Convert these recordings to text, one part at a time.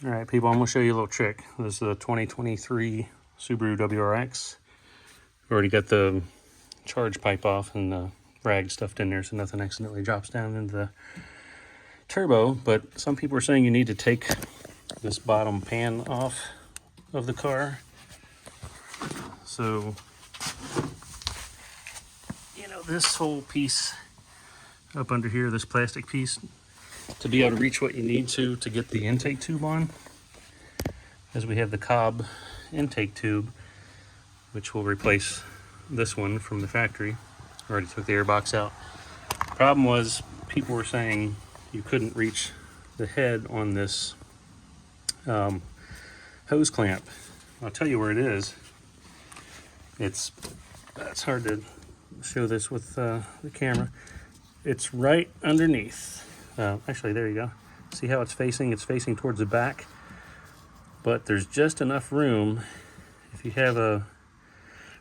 All right, people, I'm gonna show you a little trick. This is a 2023 Subaru WRX. Already got the charge pipe off and the rag stuffed in there so nothing accidentally drops down into the turbo, but some people are saying you need to take this bottom pan off of the car. So, you know, this whole piece up under here, this plastic piece, to be able to reach what you need to get the intake tube on, as we have the Cobb intake tube, which will replace this one from the factory. Already took the air box out. Problem was, people were saying you couldn't reach the head on this hose clamp. I'll tell you where it is. It's hard to show this with the camera. It's right underneath. Actually, there you go. See how it's facing? It's facing towards the back. But there's just enough room. If you have a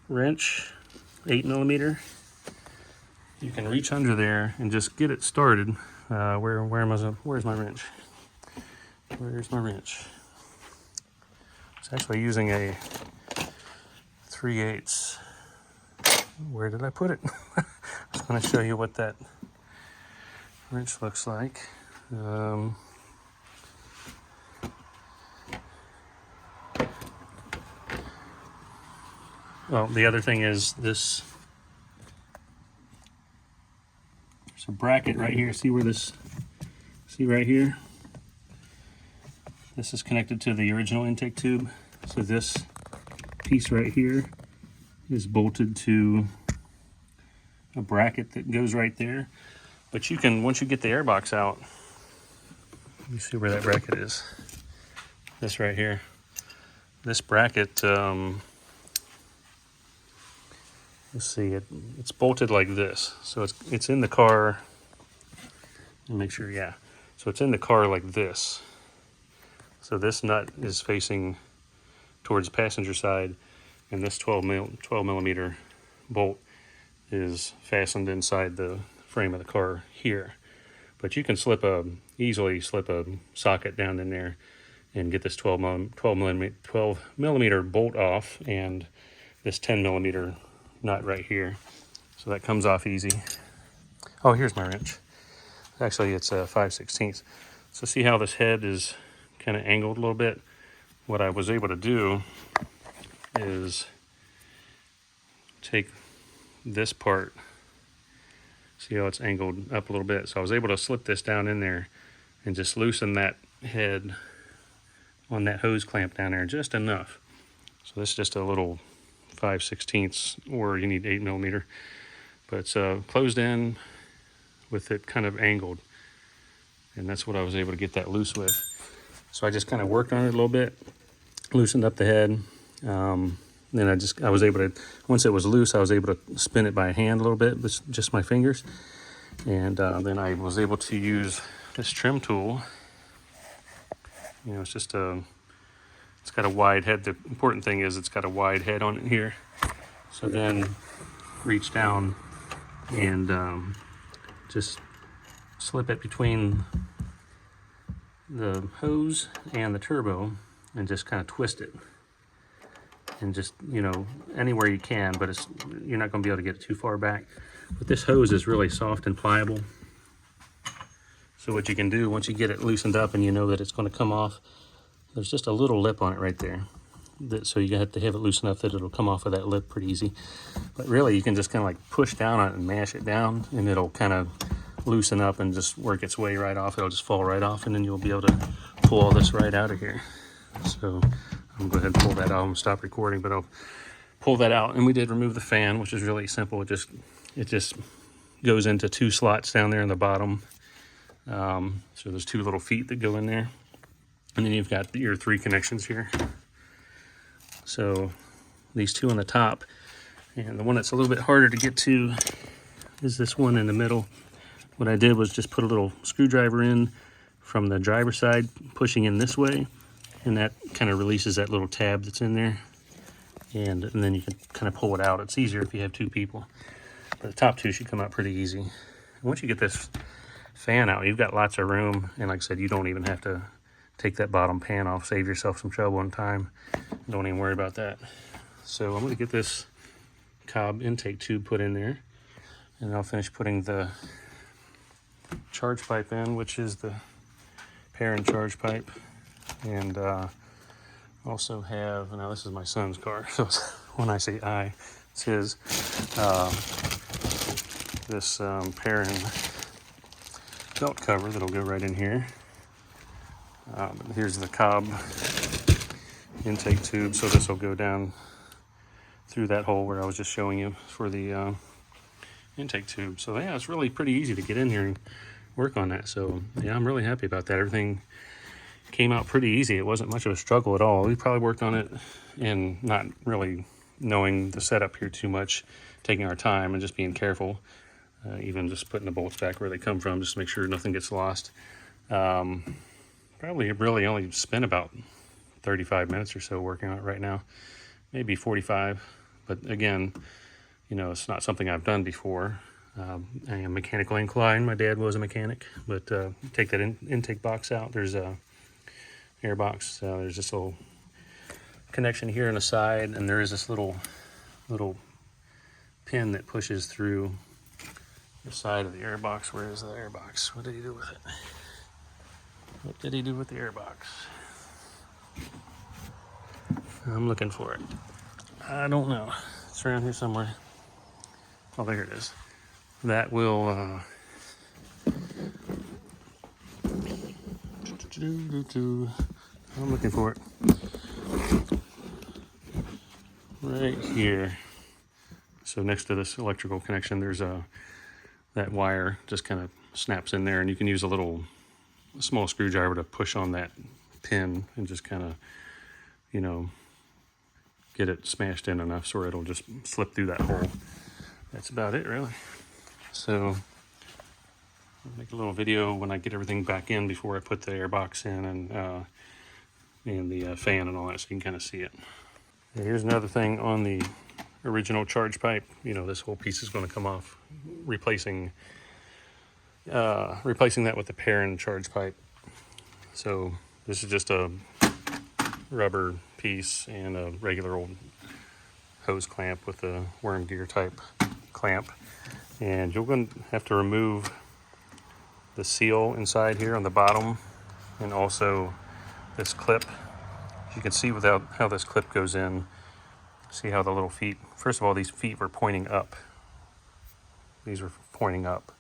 wrench, 8mm, you can reach under there and just get it started. Where's my wrench? Where's my wrench? It's actually using a 3/8. Where did I put it? I was going to show you what that wrench looks like. Well, the other thing is this. There's a bracket right here. See where this? See right here? This is connected to the original intake tube. So this piece right here is bolted to a bracket that goes right there. But you can, once you get the airbox out, let me see where that bracket is. This right here. This bracket, let's see, it's bolted like this. So it's in the car. Let me make sure, yeah. So it's in the car like this. So this nut is facing towards the passenger side, and this 12mm bolt is fastened inside the frame of the car here. But you can easily slip a socket down in there and get this 12mm bolt off and this 10mm nut right here. So that comes off easy. Oh, here's my wrench. Actually, it's a 5/16. So see how this head is kind of angled a little bit? What I was able to do is take this part. See how it's angled up a little bit? So I was able to slip this down in there and just loosen that head on that hose clamp down there just enough. So this is just a little 5/16, or you need 8mm. But it's closed in with it kind of angled. And that's what I was able to get that loose with. So I just kind of worked on it a little bit, loosened up the head. Then I was able to, once it was loose, I was able to spin it by hand a little bit with just my fingers. And then I was able to use this trim tool. You know, it's just it's got a wide head. The important thing is it's got a wide head on it here. So then reach down and just slip it between the hose and the turbo and just kind of twist it. And just, you know, anywhere you can, but you're not going to be able to get it too far back. But this hose is really soft and pliable. So what you can do, once you get it loosened up and you know that it's going to come off, there's just a little lip on it right there. So you have to have it loose enough that it'll come off of that lip pretty easy. But really, you can just kind of like push down on it and mash it down, and it'll kind of loosen up and just work its way right off. It'll just fall right off, and then you'll be able to pull all this right out of here. So I'm going to go ahead and pull that out. I'm going to stop recording, but I'll pull that out. And we did remove the fan, which is really simple. It just goes into 2 slots down there in the bottom. So there's 2 little feet that go in there. And then you've got your 3 connections here. So these 2 on the top. And the one that's a little bit harder to get to is this one in the middle. What I did was just put a little screwdriver in from the driver's side, pushing in this way. And that kind of releases that little tab that's in there. And then you can kind of pull it out. It's easier if you have 2 people. But the top 2 should come out pretty easy. And once you get this fan out, you've got lots of room. And like I said, you don't even have to take that bottom pan off, save yourself some trouble and time. Don't even worry about that. So I'm going to get this Cobb intake tube put in there, and I'll finish putting the charge pipe in, which is the Perrin charge pipe. And also have, now this is my son's car, so when I say I, it's his, this Perrin belt cover that'll go right in here. Here's the Cobb intake tube, so this will go down through that hole where I was just showing you for the intake tube. So yeah, it's really pretty easy to get in here and work on that. So yeah, I'm really happy about that. Everything came out pretty easy. It wasn't much of a struggle at all. We probably worked on it and not really knowing the setup here too much, taking our time and just being careful, even just putting the bolts back where they come from just to make sure nothing gets lost. Probably really only spent about 35 minutes or so working on it right now, maybe 45. But again, you know, it's not something I've done before. I am mechanically inclined. My dad was a mechanic, but take that intake box out. There's a air box. There's this little connection here on the side, and there is this little pin that pushes through the side of the air box. Where is the air box? What did he do with it? What did he do with the air box? I'm looking for it. I don't know. It's around here somewhere. Oh, there it is. That will I'm looking for it. Right here. So next to this electrical connection, there's that wire just kind of snaps in there, and you can use a small screwdriver to push on that pin and just kind of, you know, get it smashed in enough so it'll just slip through that hole. That's about it, really. So I'll make a little video when I get everything back in before I put the air box in and the fan and all that, so you can kind of see it. And here's another thing on the original charge pipe. You know, this whole piece is going to come off, replacing that with the Perrin charge pipe. So this is just a rubber piece and a regular old hose clamp with a worm gear type clamp. And you're going to have to remove the seal inside here on the bottom, and also this clip. You can see without how this clip goes in, see how the little feet, first of all, these feet were pointing up. These were pointing up.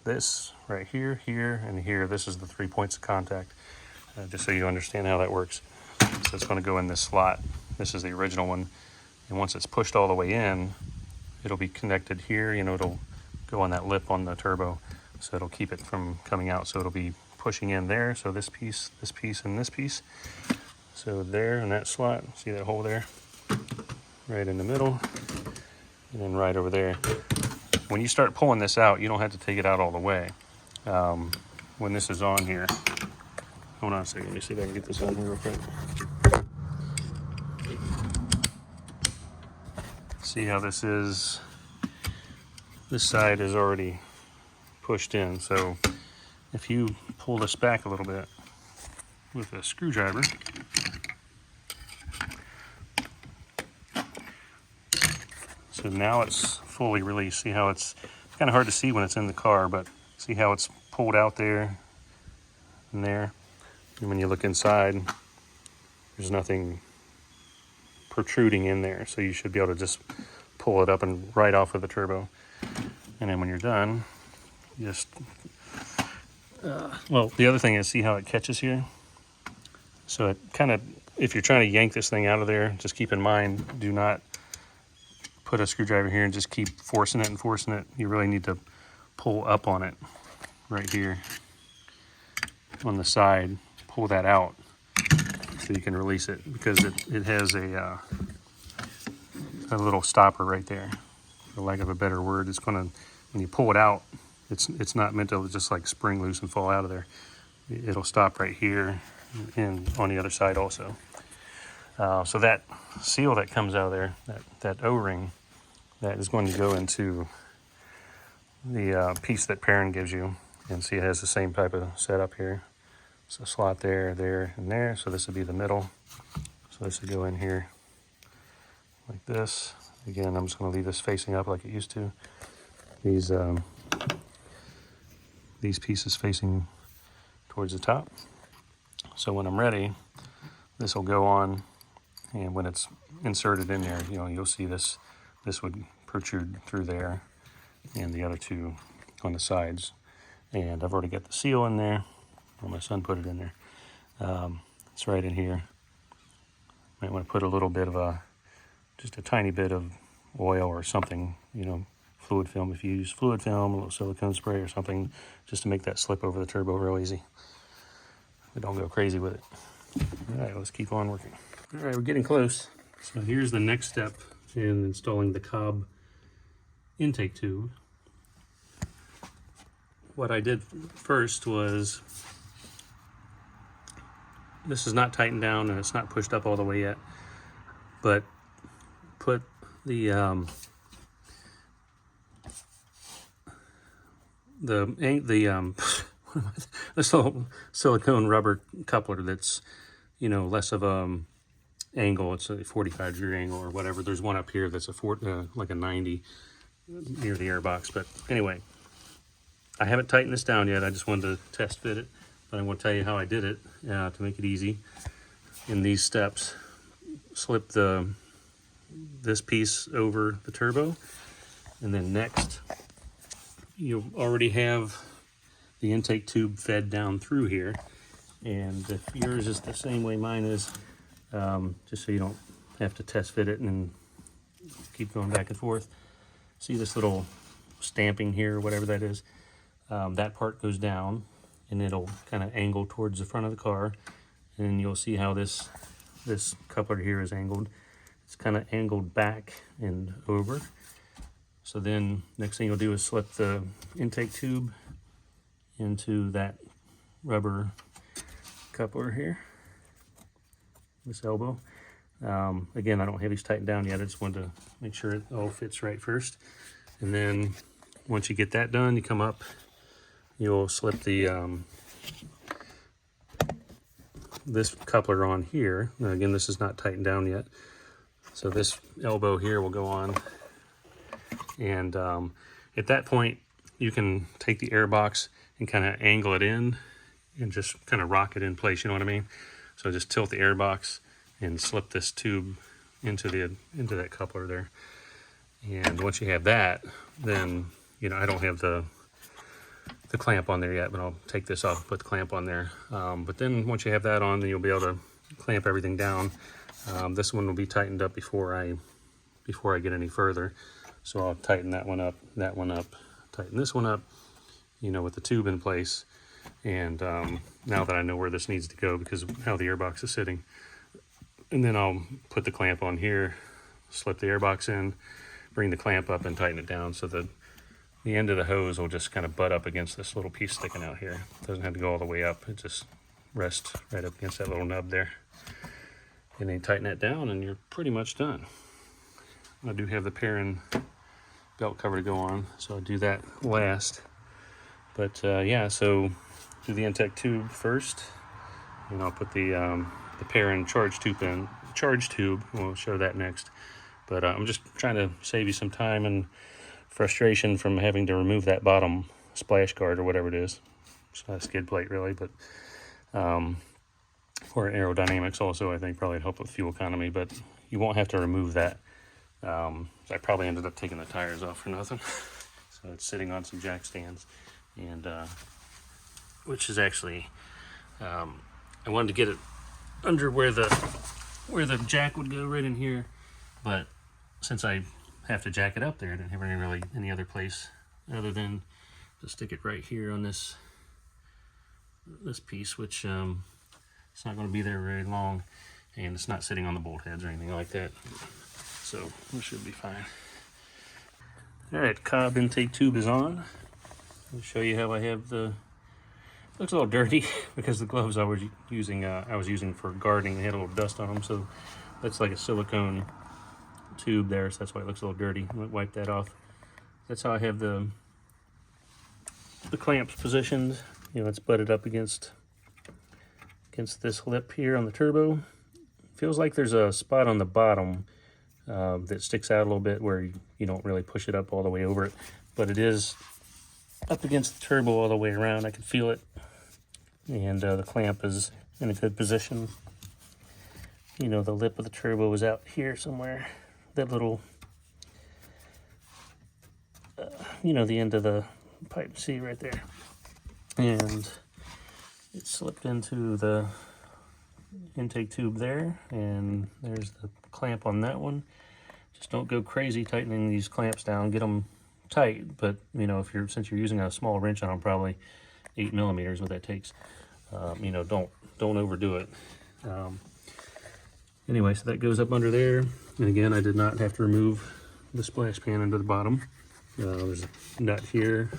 This right here, here, and here, this is the 3 points of contact, just so you understand how that works. So it's going to go in this slot. This is the original one. And once it's pushed all the way in, it'll be connected here. You know, it'll go on that lip on the turbo, so it'll keep it from coming out. So it'll be pushing in there. So this piece, and this piece. So there in that slot, see that hole there? Right in the middle, and then right over there. When you start pulling this out, you don't have to take it out all the way. When this is on here, hold on a second, let me see if I can get this on here real quick. See how this is? This side is already pushed in, so if you pull this back a little bit with a screwdriver, so now it's fully released. See how it's kind of hard to see when it's in the car, but see how it's pulled out there and there. And when you look inside, there's nothing protruding in there, so you should be able to just pull it up and right off of the turbo. And then when you're done, just well, the other thing is, see how it catches here? So it kind of, if you're trying to yank this thing out of there, just keep in mind, do not put a screwdriver here and just keep forcing it and forcing it. You really need to pull up on it right here on the side, pull that out so you can release it, because it has a little stopper right there, for lack of a better word. It's gonna, when you pull it out, it's not meant to just like spring loose and fall out of there. It'll stop right here and on the other side also. So that seal that comes out of there, that O-ring, that is going to go into the piece that Perrin gives you. And see, it has the same type of setup here. So slot there, there, and there. So this would be the middle. So this would go in here like this. Again, I'm just going to leave this facing up like it used to. These pieces facing towards the top. So when I'm ready, this will go on, and when it's inserted in there, you'll see this would protrude through there, and the other two on the sides. And I've already got the seal in there. Well, my son put it in there. It's right in here. Might want to put a little bit of just a tiny bit of oil or something, fluid film. If you use fluid film, a little silicone spray or something, just to make that slip over the turbo real easy. But don't go crazy with it. All right, let's keep on working. All right, we're getting close. So here's the next step in installing the Cobb intake tube. What I did first was, this is not tightened down and it's not pushed up all the way yet, but put the this little silicone rubber coupler that's less of a angle. It's a 45-degree angle or whatever. There's one up here that's like a 90 near the airbox. But anyway, I haven't tightened this down yet. I just wanted to test fit it, but I'm going to tell you how I did it to make it easy. In these steps, slip this piece over the turbo, and then next you already have the intake tube fed down through here. And if yours is the same way mine is, just so you don't have to test fit it and keep going back and forth. See this little stamping here, or whatever that is? That part goes down, and it'll kind of angle towards the front of the car. And you'll see how this coupler here is angled. It's kind of angled back and over. So then next thing you'll do is slip the intake tube into that rubber coupler here, this elbow. Again, I don't have these tightened down yet. I just wanted to make sure it all fits right first. And then once you get that done, you come up, you'll slip the this coupler on here. Now again, this is not tightened down yet. So this elbow here will go on. And at that point, you can take the air box and kind of angle it in and just kind of rock it in place, you know what I mean? So just tilt the air box and slip this tube into that coupler there. And once you have that, then, I don't have the clamp on there yet, but I'll take this off and put the clamp on there. But then once you have that on, then you'll be able to clamp everything down. This one will be tightened up before I get any further. So I'll tighten that one up, tighten this one up, with the tube in place. And now that I know where this needs to go because of how the airbox is sitting, and then I'll put the clamp on here, slip the airbox in, bring the clamp up and tighten it down so that the end of the hose will just kind of butt up against this little piece sticking out here. It doesn't have to go all the way up. It just rests right up against that little nub there. And then tighten that down and you're pretty much done. I do have the Perrin belt cover to go on, so I'll do that last. But yeah, so do the intake tube first, and I'll put the Perrin charge tube. We'll show that next. But I'm just trying to save you some time and frustration from having to remove that bottom splash guard or whatever it is. It's not a skid plate really, but for aerodynamics also, I think probably help with fuel economy. But you won't have to remove that. So I probably ended up taking the tires off for nothing. So it's sitting on some jack stands, and which is actually I wanted to get it under where the jack would go, right in here, but since I have to jack it up there, I didn't have any other place other than to stick it right here on this piece, which it's not going to be there very long, and it's not sitting on the bolt heads or anything like that. So we should be fine. All right, Cobb intake tube is on. I'll show you how I have the. Looks a little dirty because the gloves I was using for gardening, they had a little dust on them. So that's like a silicone tube there. So that's why it looks a little dirty. I'm gonna wipe that off. That's how I have the clamps positioned. It's butted up against against this lip here on the turbo. Feels like there's a spot on the bottom that sticks out a little bit where you don't really push it up all the way over it, but it is up against the turbo all the way around. I can feel it, and the clamp is in a good position. You know, the lip of the turbo is out here somewhere. That little, you know, the end of the pipe, see right there. And it slipped into the intake tube there, and there's the clamp on that one. Just don't go crazy tightening these clamps down. Get them tight, but you know, if you're, since you're using a small wrench on them, probably 8 millimeters, what that takes. You know, don't overdo it. Anyway, so that goes up under there, and again, I did not have to remove the splash pan under the bottom. There's a nut here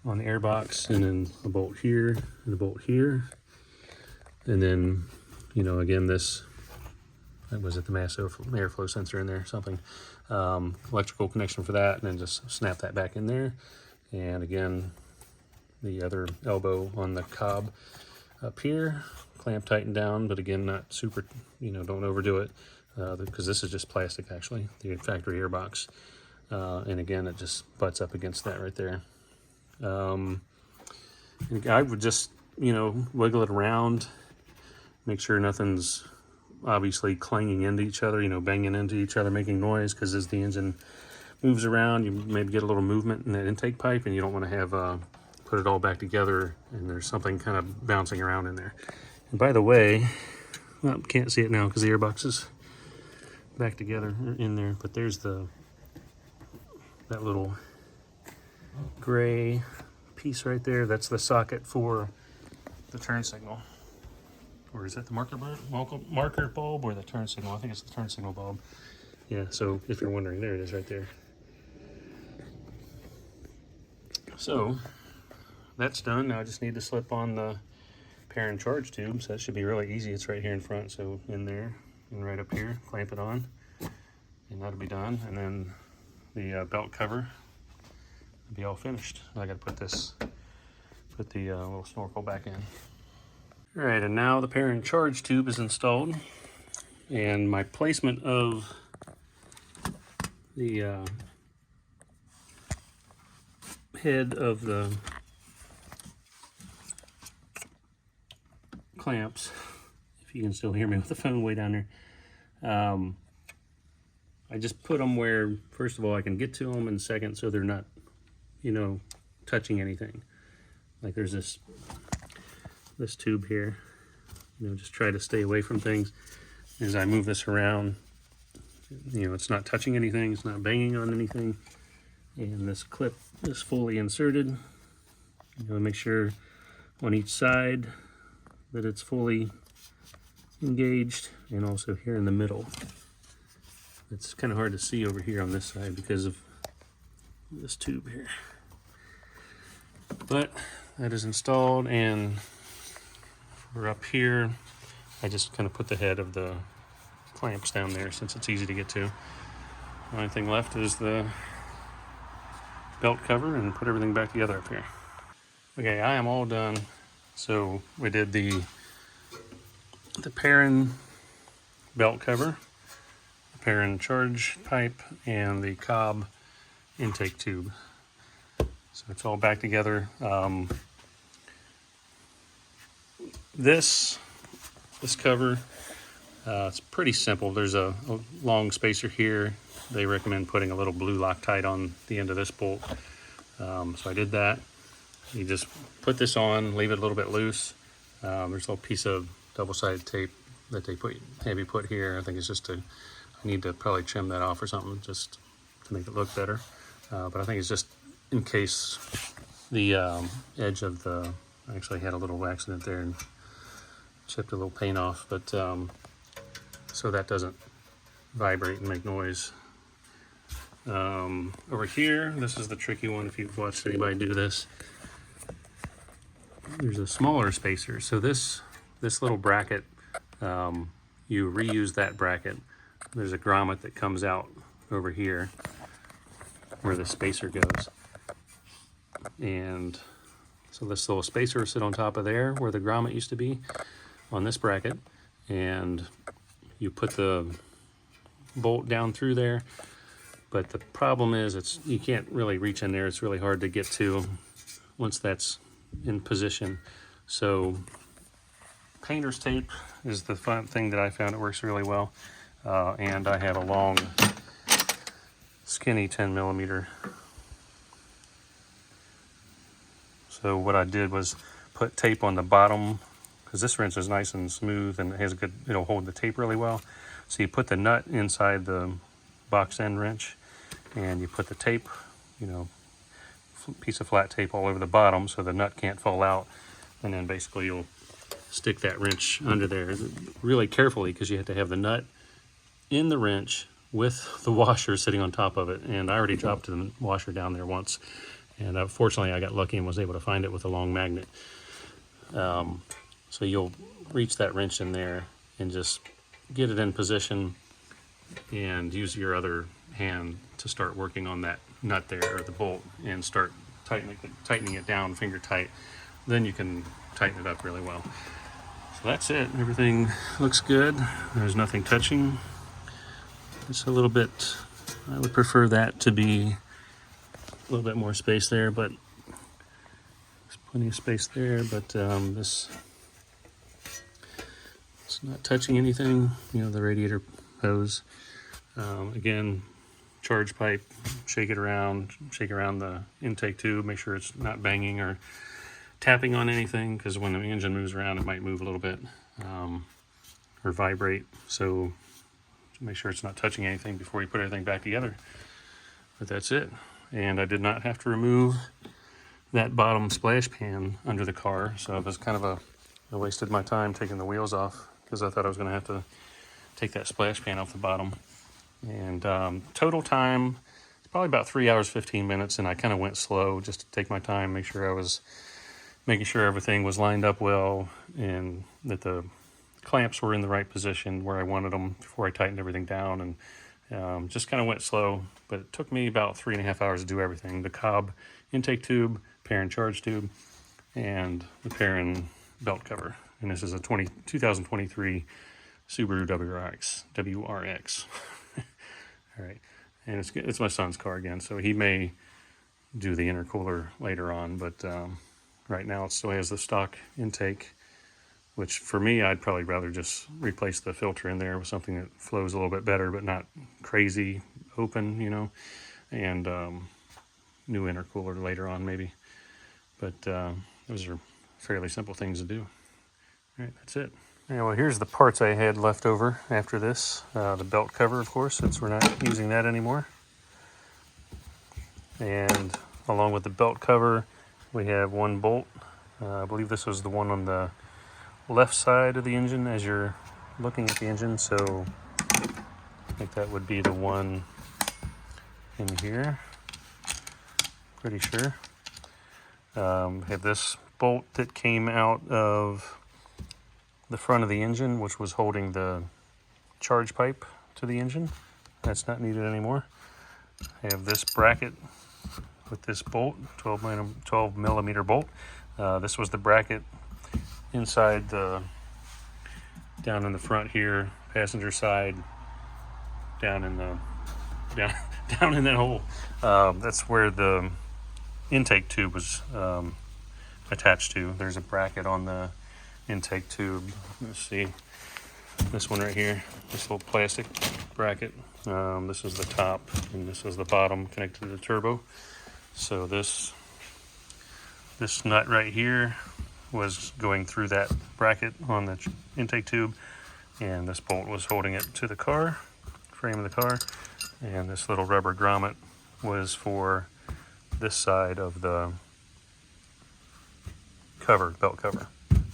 on the air box, and then a bolt here and a bolt here, and then, you know, again, this, that was at the mass airflow sensor in there, something, electrical connection for that, and then just snap that back in there. And again, the other elbow on the Cobb up here, clamp tightened down, but again, not super, you know, don't overdo it, because this is just plastic actually, the factory airbox. And again, it just butts up against that right there. I would just, you know, wiggle it around, make sure nothing's obviously clanging into each other, you know, banging into each other, making noise, because as the engine moves around, you maybe get a little movement in that intake pipe, and you don't want to have put it all back together and there's something kind of bouncing around in there. And by the way, well, can't see it now because the airbox is back together in there, but there's that little gray piece right there. That's the socket for the turn signal. Or is that the marker bulb or the turn signal? I think it's the turn signal bulb. Yeah, so if you're wondering, there it is right there. So that's done. Now I just need to slip on the Perrin charge tube, so that should be really easy. It's right here in front, so in there and right up here, clamp it on, and that'll be done. And then the belt cover will be all finished. I got to put the little snorkel back in. All right, and now the Perrin charge tube is installed, and my placement of the head of the clamps, if you can still hear me with the phone way down there, I just put them where, first of all, I can get to them, and second, so they're not, you know, touching anything. Like there's this tube here, you know, just try to stay away from things. As I move this around, you know, it's not touching anything, it's not banging on anything. And this clip is fully inserted. You know, make sure on each side that it's fully engaged, and also here in the middle. It's kind of hard to see over here on this side because of this tube here. But that is installed, and we're up here. I just kind of put the head of the clamps down there since it's easy to get to. The only thing left is the belt cover, and put everything back together up here. Okay, I am all done. So we did the Perrin belt cover, the Perrin charge pipe, and the Cobb intake tube. So it's all back together. This cover, it's pretty simple. There's a long spacer here. They recommend putting a little blue Loctite on the end of this bolt. So I did that. You just put this on, leave it a little bit loose. There's a little piece of double-sided tape that they put here. I think it's just I need to probably trim that off or something just to make it look better. But I think it's just in case the edge of the, I actually had a little accident there and chipped a little paint off, but so that doesn't vibrate and make noise. Over here, this is the tricky one if you've watched anybody do this. There's a smaller spacer. So this little bracket, you reuse that bracket. There's a grommet that comes out over here where the spacer goes. And so this little spacer will sit on top of there where the grommet used to be. on this bracket, and you put the bolt down through there. But the problem is you can't really reach in there. It's really hard to get to once that's in position. So painter's tape is the fun thing that I found. It works really well. And I have a long, skinny 10 millimeter. So what I did was put tape on the bottom, because this wrench is nice and smooth and it has a good, it'll hold the tape really well. So you put the nut inside the box end wrench, and you put the tape, you know, piece of flat tape all over the bottom so the nut can't fall out. And then basically you'll stick that wrench under there really carefully, because you have to have the nut in the wrench with the washer sitting on top of it. And I already dropped the washer down there once, and fortunately I got lucky and was able to find it with a long magnet. So you'll reach that wrench in there and just get it in position and use your other hand to start working on that nut there, or the bolt, and start tightening it down finger tight. Then you can tighten it up really well. So that's it. Everything looks good. There's nothing touching. It's a little bit, I would prefer that to be a little bit more space there, but there's plenty of space there. But this, it's not touching anything, you know, the radiator hose. Again, charge pipe, shake around the intake tube, make sure it's not banging or tapping on anything, because when the engine moves around it might move a little bit, or vibrate. So make sure it's not touching anything before you put everything back together. But that's it. And I did not have to remove that bottom splash pan under the car, so it was kind of I wasted my time taking the wheels off, because I thought I was going to have to take that splash pan off the bottom. And total time, it's probably about 3 hours, 15 minutes, and I kind of went slow just to take my time, make sure I was making sure everything was lined up well, and that the clamps were in the right position where I wanted them before I tightened everything down. And just kind of went slow, but it took me about 3.5 hours to do everything. The Cobb intake tube, Perrin charge tube, and the Perrin belt cover. And this is a 2023 Subaru WRX. All right, and it's my son's car again, so he may do the intercooler later on, but right now it still has the stock intake, which for me, I'd probably rather just replace the filter in there with something that flows a little bit better, but not crazy open, you know, and new intercooler later on maybe. But those are fairly simple things to do. All right, that's it. Yeah, well, here's the parts I had left over after this. The belt cover, of course, since we're not using that anymore. And along with the belt cover, we have one bolt. I believe this was the one on the left side of the engine as you're looking at the engine. So I think that would be the one in here. Pretty sure. We have this bolt that came out of the front of the engine, which was holding the charge pipe to the engine. That's not needed anymore. I have this bracket with this bolt, 12 millimeter bolt. This was the bracket inside down in the front here, passenger side, down in that hole. That's where the intake tube was attached to. There's a bracket on the intake tube. Let's see, this one right here, this little plastic bracket. This is the top and this is the bottom connected to the turbo. So this nut right here was going through that bracket on the intake tube, and this bolt was holding it to the car, frame of the car, and this little rubber grommet was for this side of the cover, belt cover.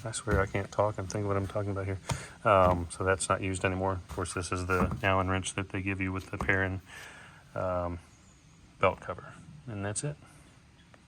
I swear I can't talk and think what I'm talking about here. So that's not used anymore. Of course, this is the Allen wrench that they give you with the Perrin belt cover. And that's it.